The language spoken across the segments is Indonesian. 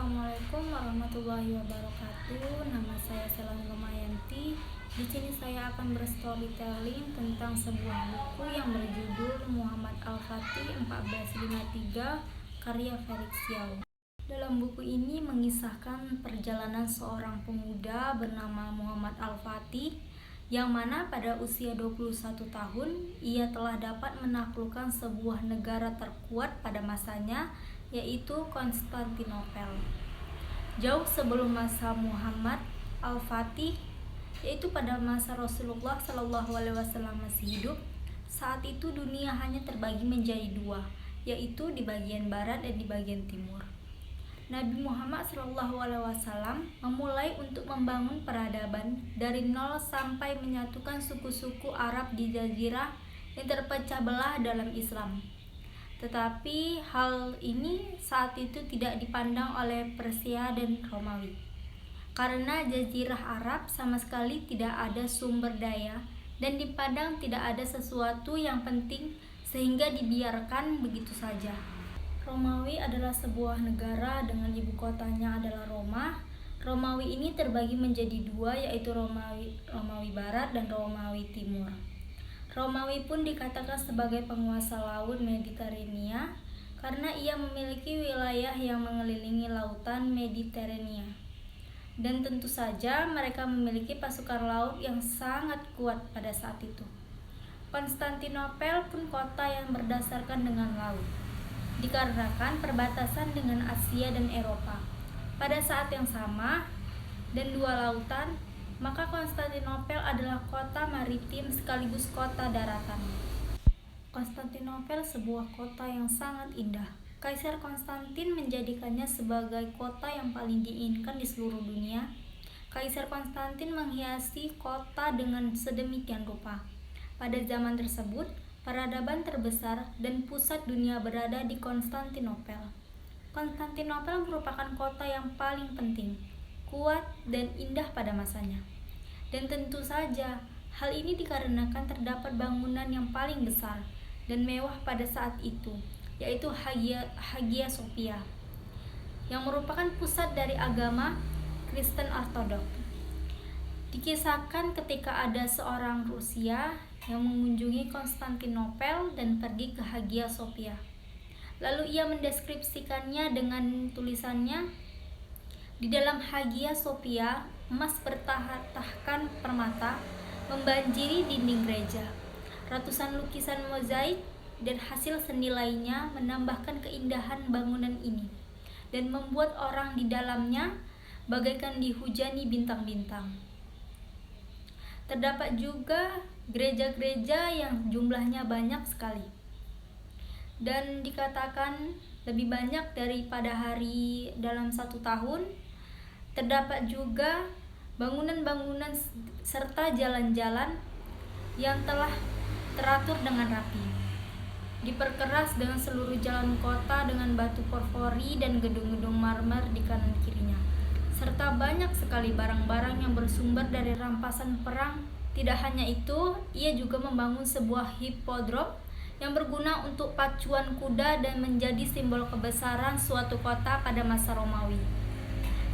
Assalamualaikum warahmatullahi wabarakatuh. Nama saya Selani Lumayanti. Di sini saya akan berstorytelling tentang sebuah buku yang berjudul Muhammad Al-Fatih 1453 karya Felix Yao. Dalam buku ini mengisahkan perjalanan seorang pemuda bernama Muhammad Al-Fatih yang mana pada usia 21 tahun ia telah dapat menaklukkan sebuah negara terkuat pada masanya, yaitu Konstantinopel. Jauh sebelum masa Muhammad Al-Fatih, yaitu pada masa Rasulullah SAW masih hidup, saat itu dunia hanya terbagi menjadi dua, yaitu di bagian barat dan di bagian timur. Nabi Muhammad SAW memulai untuk membangun peradaban dari nol sampai menyatukan suku-suku Arab di Jazirah yang terpecah belah dalam Islam. Tetapi hal ini saat itu tidak dipandang oleh Persia dan Romawi. Karena Jazirah Arab sama sekali tidak ada sumber daya dan dipandang tidak ada sesuatu yang penting sehingga dibiarkan begitu saja. Romawi adalah sebuah negara dengan ibu kotanya adalah Roma. Romawi ini terbagi menjadi dua, yaitu Romawi Barat dan Romawi Timur. Romawi pun dikatakan sebagai penguasa laut Mediterania karena ia memiliki wilayah yang mengelilingi lautan Mediterania. Dan tentu saja mereka memiliki pasukan laut yang sangat kuat pada saat itu. Konstantinopel pun kota yang berdasarkan dengan laut, dikarenakan perbatasan dengan Asia dan Eropa. Pada saat yang sama dan dua lautan, maka Konstantinopel adalah kota maritim sekaligus kota daratan. Konstantinopel sebuah kota yang sangat indah. Kaisar Konstantin menjadikannya sebagai kota yang paling diinginkan di seluruh dunia. Kaisar Konstantin menghiasi kota dengan sedemikian rupa. Pada zaman tersebut, peradaban terbesar dan pusat dunia berada di Konstantinopel. Konstantinopel merupakan kota yang paling penting, kuat, dan indah pada masanya. Dan tentu saja, hal ini dikarenakan terdapat bangunan yang paling besar dan mewah pada saat itu, yaitu Hagia Sophia, yang merupakan pusat dari agama Kristen Ortodok. Dikisahkan ketika ada seorang Rusia yang mengunjungi Konstantinopel dan pergi ke Hagia Sophia. Lalu ia mendeskripsikannya dengan tulisannya, di dalam Hagia Sophia, emas bertahta-tahkan permata membanjiri dinding gereja. Ratusan lukisan mozaik dan hasil seni lainnya menambahkan keindahan bangunan ini dan membuat orang di dalamnya bagaikan dihujani bintang-bintang. Terdapat juga gereja-gereja yang jumlahnya banyak sekali, dan dikatakan lebih banyak daripada hari dalam satu tahun. Terdapat juga bangunan-bangunan serta jalan-jalan yang telah teratur dengan rapi, diperkeras dengan seluruh jalan kota dengan batu porfori dan gedung-gedung marmer di kanan kirinya, serta banyak sekali barang-barang yang bersumber dari rampasan perang. Tidak hanya itu, ia juga membangun sebuah hipodrom yang berguna untuk pacuan kuda dan menjadi simbol kebesaran suatu kota pada masa Romawi.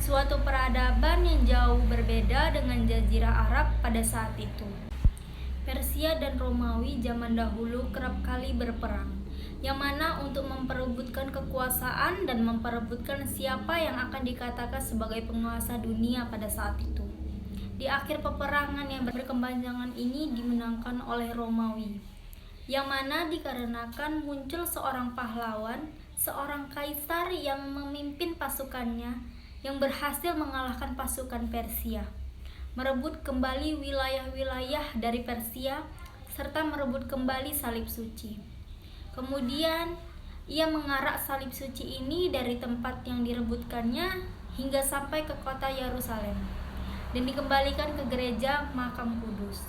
Suatu peradaban yang jauh berbeda dengan Jazirah Arab pada saat itu. Persia dan Romawi zaman dahulu kerap kali berperang, yang mana untuk memperebutkan kekuasaan dan memperebutkan siapa yang akan dikatakan sebagai penguasa dunia pada saat itu. Di akhir peperangan yang berkepanjangan ini dimenangkan oleh Romawi, yang mana dikarenakan muncul seorang pahlawan, seorang kaisar yang memimpin pasukannya yang berhasil mengalahkan pasukan Persia, merebut kembali wilayah-wilayah dari Persia, serta merebut kembali salib suci. Kemudian ia mengarak salib suci ini dari tempat yang direbutkannya hingga sampai ke kota Yerusalem dan dikembalikan ke gereja Makam Kudus.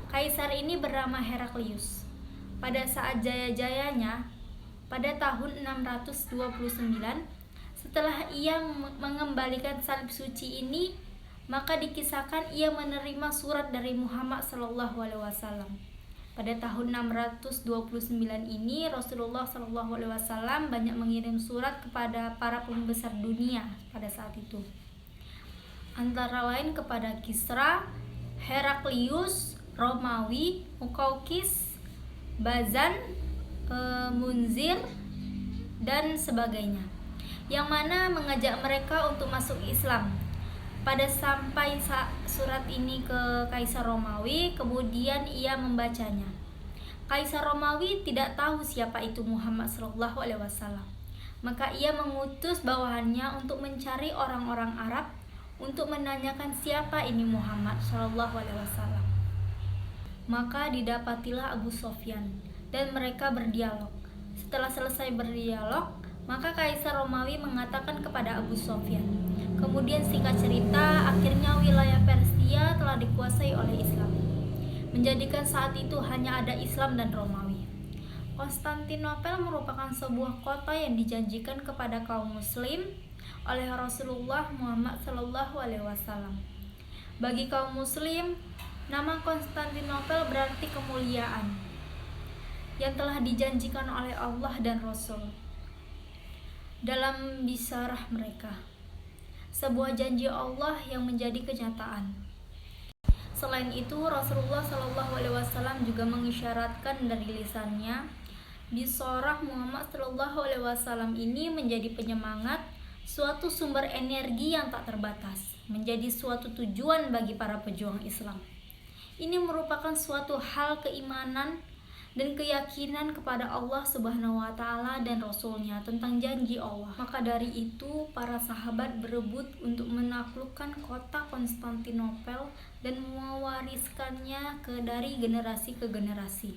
Kaisar ini bernama Heraklius. Pada saat jaya-jayanya, pada tahun 629, setelah ia mengembalikan salib suci ini, maka dikisahkan ia menerima surat dari Muhammad SAW Pada tahun 629 ini Rasulullah SAW banyak mengirim surat kepada para pembesar dunia pada saat itu. Antara lain kepada Kisra, Heraklius, Romawi, Mukaukis, Bazan, Munzir, dan sebagainya, yang mana mengajak mereka untuk masuk Islam. Pada sampai surat ini ke Kaisar Romawi, kemudian ia membacanya. Kaisar Romawi tidak tahu siapa itu Muhammad SAW. Maka ia mengutus bawahannya untuk mencari orang-orang Arab untuk menanyakan siapa ini Muhammad SAW. Maka didapatilah Abu Sofyan dan mereka berdialog. Setelah selesai berdialog, maka Kaisar Romawi mengatakan kepada Abu Sofyan, kemudian singkat cerita, akhirnya wilayah Persia telah dikuasai oleh Islam, menjadikan saat itu hanya ada Islam dan Romawi. Konstantinopel merupakan sebuah kota yang dijanjikan kepada kaum muslim oleh Rasulullah Muhammad SAW. Bagi kaum muslim, nama Konstantinopel berarti kemuliaan yang telah dijanjikan oleh Allah dan Rasul dalam bisarah mereka, sebuah janji Allah yang menjadi kenyataan. Selain itu, Rasulullah SAW juga mengisyaratkan dari lisannya, bisarah Muhammad SAW ini menjadi penyemangat, suatu sumber energi yang tak terbatas, menjadi suatu tujuan bagi para pejuang Islam. Ini merupakan suatu hal keimanan dan keyakinan kepada Allah Subhanahu wa Ta'ala dan Rasul-Nya tentang janji Allah. Maka dari itu, para sahabat berebut untuk menaklukkan kota Konstantinopel dan mewariskannya dari generasi ke generasi.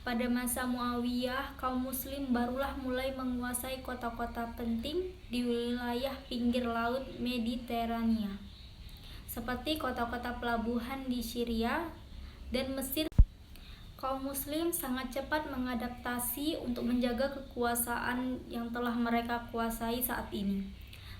Pada masa Muawiyah, kaum muslim barulah mulai menguasai kota-kota penting di wilayah pinggir laut Mediterania, seperti kota-kota pelabuhan di Syria dan Mesir. Kaum muslim sangat cepat mengadaptasi untuk menjaga kekuasaan yang telah mereka kuasai saat ini,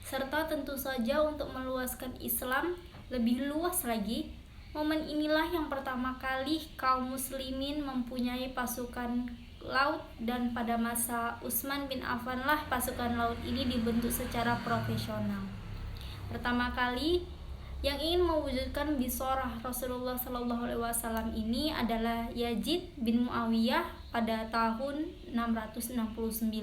serta tentu saja untuk meluaskan Islam lebih luas lagi. Momen inilah yang pertama kali kaum muslimin mempunyai pasukan laut, dan pada masa Utsman bin Affan lah pasukan laut ini dibentuk secara profesional. Pertama kali yang ingin mewujudkan bisarah Rasulullah SAW ini adalah Yazid bin Muawiyah pada tahun 669.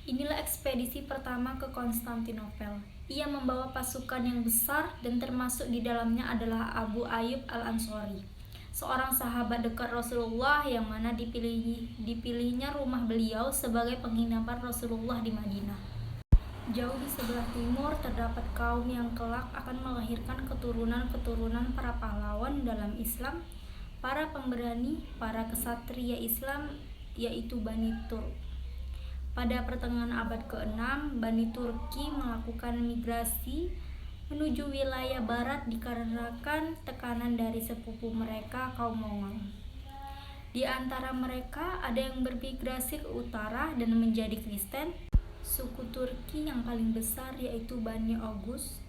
Inilah ekspedisi pertama ke Konstantinopel. Ia membawa pasukan yang besar dan termasuk di dalamnya adalah Abu Ayyub al-Ansari, seorang sahabat dekat Rasulullah yang mana dipilihnya rumah beliau sebagai penginapan Rasulullah di Madinah. Jauh di sebelah timur terdapat kaum yang kelak akan melahirkan keturunan-keturunan para pahlawan dalam Islam, para pemberani, para kesatria Islam, yaitu Bani Turk. Pada pertengahan abad ke-6, Bani Turki melakukan migrasi menuju wilayah barat dikarenakan tekanan dari sepupu mereka, kaum Mongol. Di antara mereka ada yang bermigrasi ke utara dan menjadi Kristen. Suku Turki yang paling besar yaitu Bani Oghuz.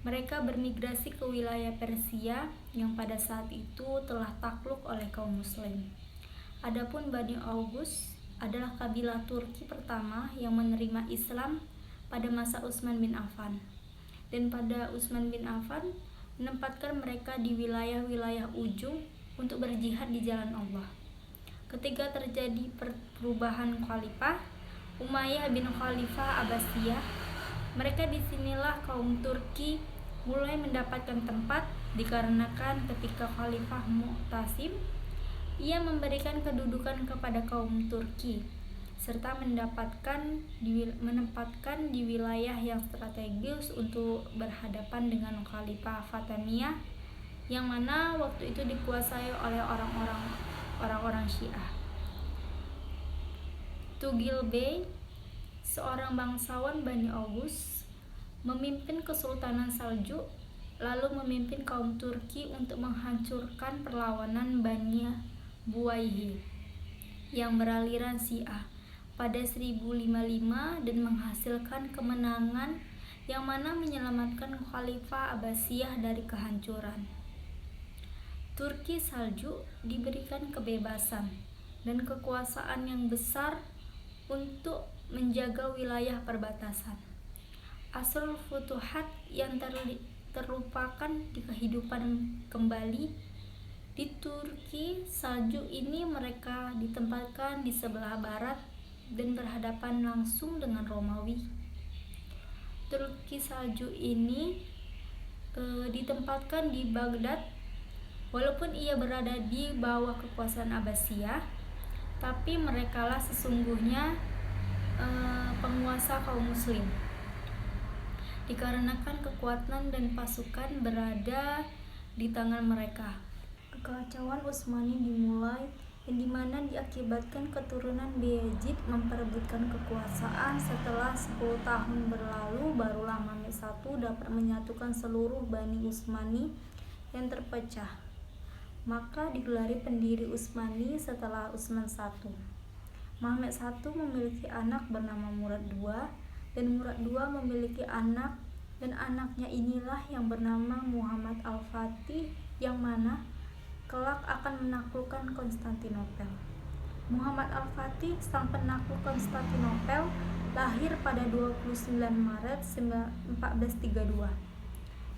Mereka bermigrasi ke wilayah Persia yang pada saat itu telah takluk oleh kaum muslim. Adapun Bani Oghuz adalah kabilah Turki pertama yang menerima Islam pada masa Utsman bin Affan. Dan pada Utsman bin Affan menempatkan mereka di wilayah-wilayah ujung untuk berjihad di jalan Allah. Ketika terjadi perubahan khalifah Umayyah bin Khalifah Abbasiyah, mereka disinilah kaum Turki mulai mendapatkan tempat, dikarenakan ketika Khalifah Mu'tasim, ia memberikan kedudukan kepada kaum Turki serta menempatkan di wilayah yang strategis untuk berhadapan dengan Khalifah Fatimiyah yang mana waktu itu dikuasai oleh orang-orang Syiah. Tughyil Bey, seorang bangsawan Bani Oghuz, memimpin Kesultanan Saljuk, lalu memimpin kaum Turki untuk menghancurkan perlawanan Bani Buwayhi yang beraliran Syiah pada 1055 dan menghasilkan kemenangan yang mana menyelamatkan Khalifah Abbasiyah dari kehancuran. Turki Saljuk diberikan kebebasan dan kekuasaan yang besar untuk menjaga wilayah perbatasan. Asrul Futuhat yang terlupakan di kehidupan kembali di Turki Saljuk ini, mereka ditempatkan di sebelah barat dan berhadapan langsung dengan Romawi. Turki Saljuk ini ditempatkan di Baghdad. Walaupun ia berada di bawah kekuasaan Abbasiyah, tapi merekalah sesungguhnya penguasa kaum muslim. Dikarenakan kekuatan dan pasukan berada di tangan mereka, kekacauan Utsmani dimulai, yang dimana diakibatkan keturunan Bayezid memperebutkan kekuasaan. Setelah 10 tahun berlalu, barulah Mehmed I dapat menyatukan seluruh Bani Utsmani yang terpecah. Maka digelari pendiri Utsmani setelah Utsman I. Mehmed I memiliki anak bernama Murad II, dan Murad II memiliki anak, dan anaknya inilah yang bernama Muhammad Al-Fatih, yang mana kelak akan menaklukkan Konstantinopel. Muhammad Al-Fatih, sang penakluk Konstantinopel, lahir pada 29 Maret 1432.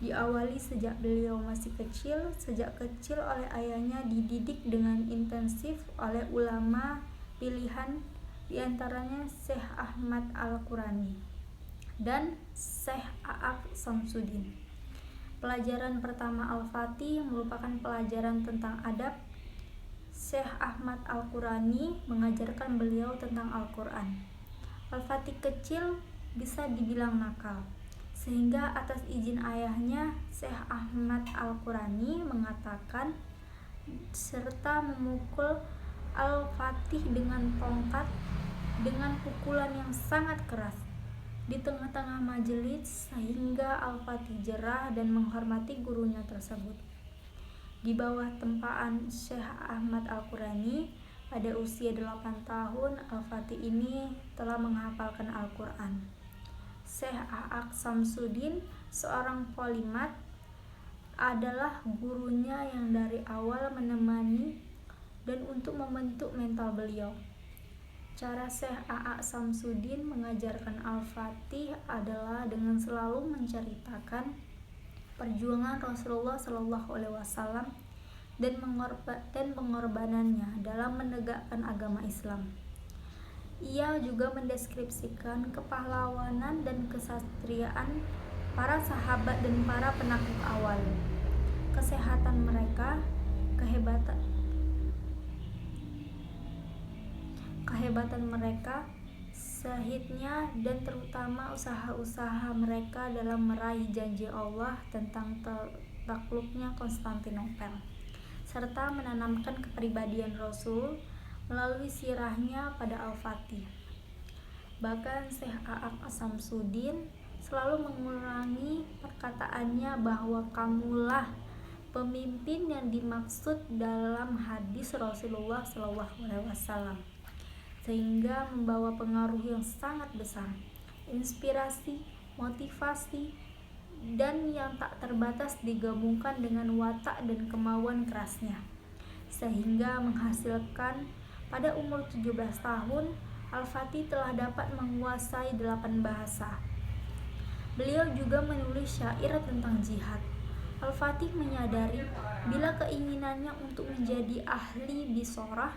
Diawali sejak beliau masih kecil. Sejak kecil oleh ayahnya dididik dengan intensif oleh ulama pilihan, diantaranya Syekh Ahmad Al-Qurani dan Syekh A'aq Samsuddin. Pelajaran pertama Al-Fatih merupakan pelajaran tentang adab. Syekh Ahmad Al-Qurani mengajarkan beliau tentang Al-Quran. Al-Fatih kecil bisa dibilang nakal, sehingga atas izin ayahnya, Syekh Ahmad Al-Qurani mengatakan serta memukul Al-Fatih dengan tongkat dengan pukulan yang sangat keras di tengah-tengah majelis, sehingga Al-Fatih jerah dan menghormati gurunya tersebut. Di bawah tempaan Syekh Ahmad Al-Qurani, pada usia 8 tahun, Al-Fatih ini telah menghafalkan Al-Quran. Syekh A'aq Samsuddin, seorang polimat, adalah gurunya yang dari awal menemani dan untuk membentuk mental beliau. Cara Syekh A'aq Samsuddin mengajarkan Al-Fatih adalah dengan selalu menceritakan perjuangan Rasulullah SAW dan pengorbanannya dalam menegakkan agama Islam. Ia juga mendeskripsikan kepahlawanan dan kesatriaan para sahabat dan para penakluk awal, kehebatan mereka, syahidnya, dan terutama usaha-usaha mereka dalam meraih janji Allah tentang takluknya Konstantinopel, serta menanamkan kepribadian Rasul melalui sirahnya pada Al-Fatih. Bahkan Syekh A'aq Samsuddin selalu mengulangi perkataannya bahwa kamulah pemimpin yang dimaksud dalam hadis Rasulullah SAW, sehingga membawa pengaruh yang sangat besar, inspirasi, motivasi, dan yang tak terbatas digabungkan dengan watak dan kemauan kerasnya, sehingga menghasilkan pada umur 17 tahun Al-Fatih telah dapat menguasai 8 bahasa. Beliau juga menulis syair tentang jihad. Al-Fatih menyadari bila keinginannya untuk menjadi ahli bisorah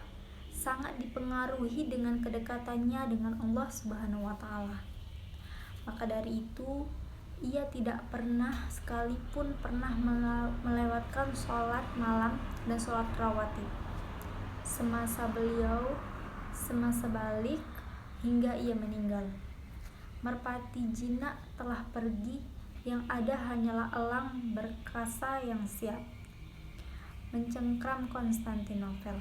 sangat dipengaruhi dengan kedekatannya dengan Allah Subhanahu wa Ta'ala. Maka dari itu, ia tidak pernah sekalipun melewatkan sholat malam dan sholat rawatib semasa balik hingga ia meninggal. Merpati jinak telah pergi, yang ada hanyalah elang berkasa yang siap mencengkram Konstantinopel.